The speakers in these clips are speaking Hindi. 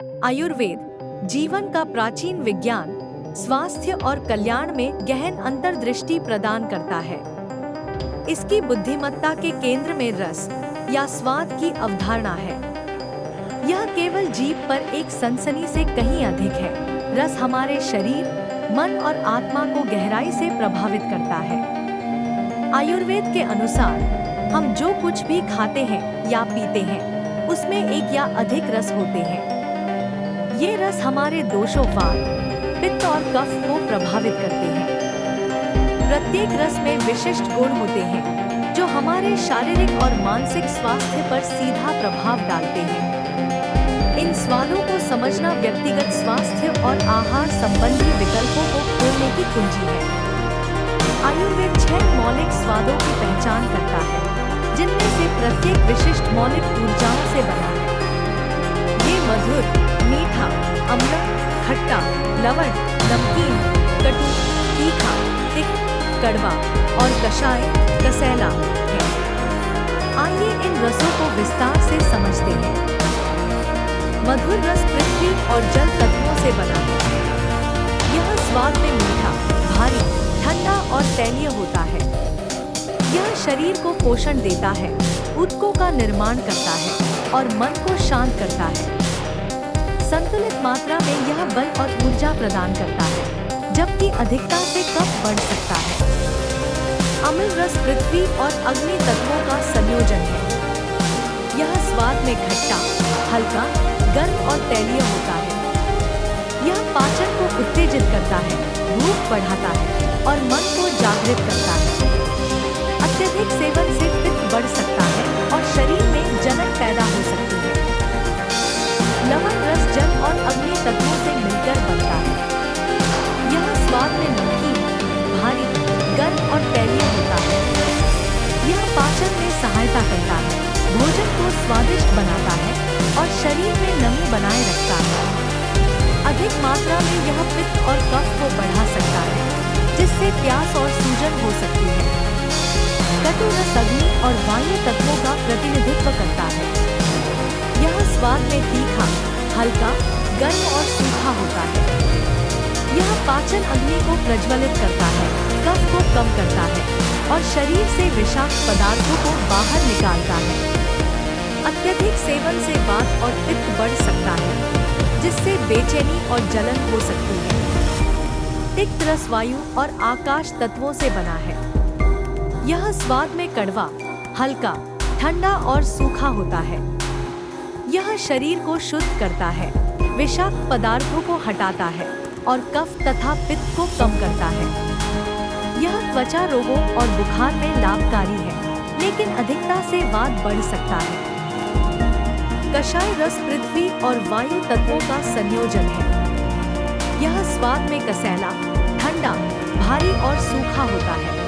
आयुर्वेद जीवन का प्राचीन विज्ञान स्वास्थ्य और कल्याण में गहन अंतर्दृष्टि प्रदान करता है। इसकी बुद्धिमत्ता के केंद्र में रस या स्वाद की अवधारणा है। यह केवल जीभ पर एक सनसनी से कहीं अधिक है। रस हमारे शरीर, मन और आत्मा को गहराई से प्रभावित करता है। आयुर्वेद के अनुसार हम जो कुछ भी खाते हैं या पीते हैं, उसमें एक या अधिक रस होते हैं। ये रस हमारे दोषों, वात, पित्त और कफ को प्रभावित करते हैं। प्रत्येक रस में विशिष्ट गुण होते हैं जो हमारे शारीरिक और मानसिक स्वास्थ्य पर सीधा प्रभाव डालते हैं। इन स्वादों को समझना व्यक्तिगत स्वास्थ्य और आहार संबंधी विकल्पों को खोलने की कुंजी है। आयुर्वेद 6 मौलिक स्वादों की पहचान करता है, जिनमें से प्रत्येक विशिष्ट मौलिक ऊर्जाओं से बना है। ये मधुर, मीठा, अम्ल, खट्टा, लवण, नमकीन, कटु, तीखा, तिक्त, कड़वा और कषाय, कसैला है। आइए इन रसों को विस्तार से समझते हैं। मधुर रस पृथ्वी और जल तत्वों से बना है। यह स्वाद में मीठा, भारी, ठंडा और तैलीय होता है। यह शरीर को पोषण देता है, ऊतकों का निर्माण करता है और मन को शांत करता है। संतुलित मात्रा में यह बल और ऊर्जा प्रदान करता है, जबकि अधिकता से कफ बढ़ सकता है। अम्ल रस पृथ्वी और अग्नि तत्वों का संयोजन है। यह स्वाद में खट्टा, हल्का, गर्म और तैलीय होता है। यह पाचन को उत्तेजित करता है, भूख बढ़ाता है और मन को जागृत करता है। अत्यधिक सेवन से पित्त बढ़ सकता है और शरीर में जलन पैदा हो सकती है। लवण रस जल और अग्नि तत्वों से मिलकर बनता है। यह स्वाद में नमकीन, भारी, गर्म और तैलीय होता है। यह पाचन में सहायता करता है, भोजन को स्वादिष्ट बनाता है और शरीर में नमी बनाए रखता है। अधिक मात्रा में यह पित्त और कफ को बढ़ा सकता है, जिससे प्यास और सूजन हो सकती है। कटु रस अग्नि और वायु तत्वों का प्रतिनिधित्व करता है। यह स्वाद में तीखा, हल्का, गर्म और सूखा होता है। यह पाचन अग्नि को प्रज्वलित करता है, कफ को कम करता है और शरीर से विषाक्त पदार्थों को बाहर निकालता है। अत्यधिक सेवन से वात और पित्त बढ़ सकता है, जिससे बेचैनी और जलन हो सकती है। तिक्त रस वायु और आकाश तत्वों से बना है। यह स्वाद में कड़वा, हल्का, ठंडा और सूखा होता है। यह शरीर को शुद्ध करता है, विषाक्त पदार्थों को हटाता है और कफ तथा पित्त को कम करता है। यह त्वचा रोगों और बुखार में लाभकारी है, लेकिन अधिकता से वात बढ़ सकता है। कषाय रस पृथ्वी और वायु तत्वों का संयोजन है। यह स्वाद में कसैला, ठंडा, भारी और सूखा होता है।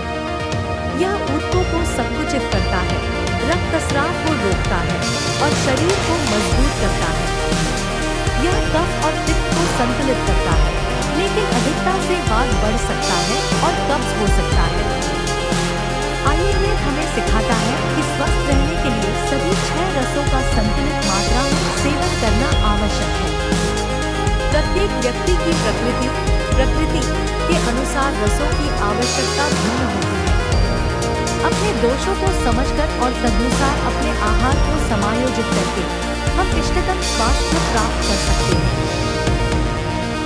यह ऊतकों को संकुचित करता है, रक्तस्राव को रोकता है और शरीर को मजबूत करता है। यह कफ और पित्त को संतुलित करता है, लेकिन अधिकता से वात बढ़ सकता है और कब्ज हो सकता है। आयुर्वेद हमें सिखाता है कि स्वस्थ रहने के लिए सभी 6 रसों का संतुलित मात्रा में सेवन करना आवश्यक है। प्रत्येक व्यक्ति की प्रकृति के अनुसार रसों की आवश्यकता भिन्न होती है। अपने दोषों को समझकर और तदनुसार अपने आहार को समायोजित करके हम इष्टतम स्वास्थ्य प्राप्त कर सकते हैं।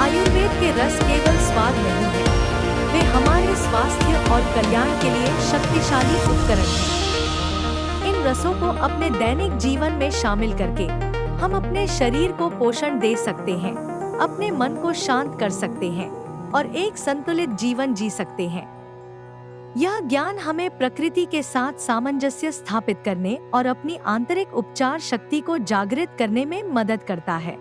आयुर्वेद के रस केवल स्वाद नहीं है, वे हमारे स्वास्थ्य और कल्याण के लिए शक्तिशाली उपकरण हैं। इन रसों को अपने दैनिक जीवन में शामिल करके हम अपने शरीर को पोषण दे सकते हैं, अपने मन को शांत कर सकते हैं और एक संतुलित जीवन जी सकते हैं। यह ज्ञान हमें प्रकृति के साथ सामंजस्य स्थापित करने और अपनी आंतरिक उपचार शक्ति को जागृत करने में मदद करता है।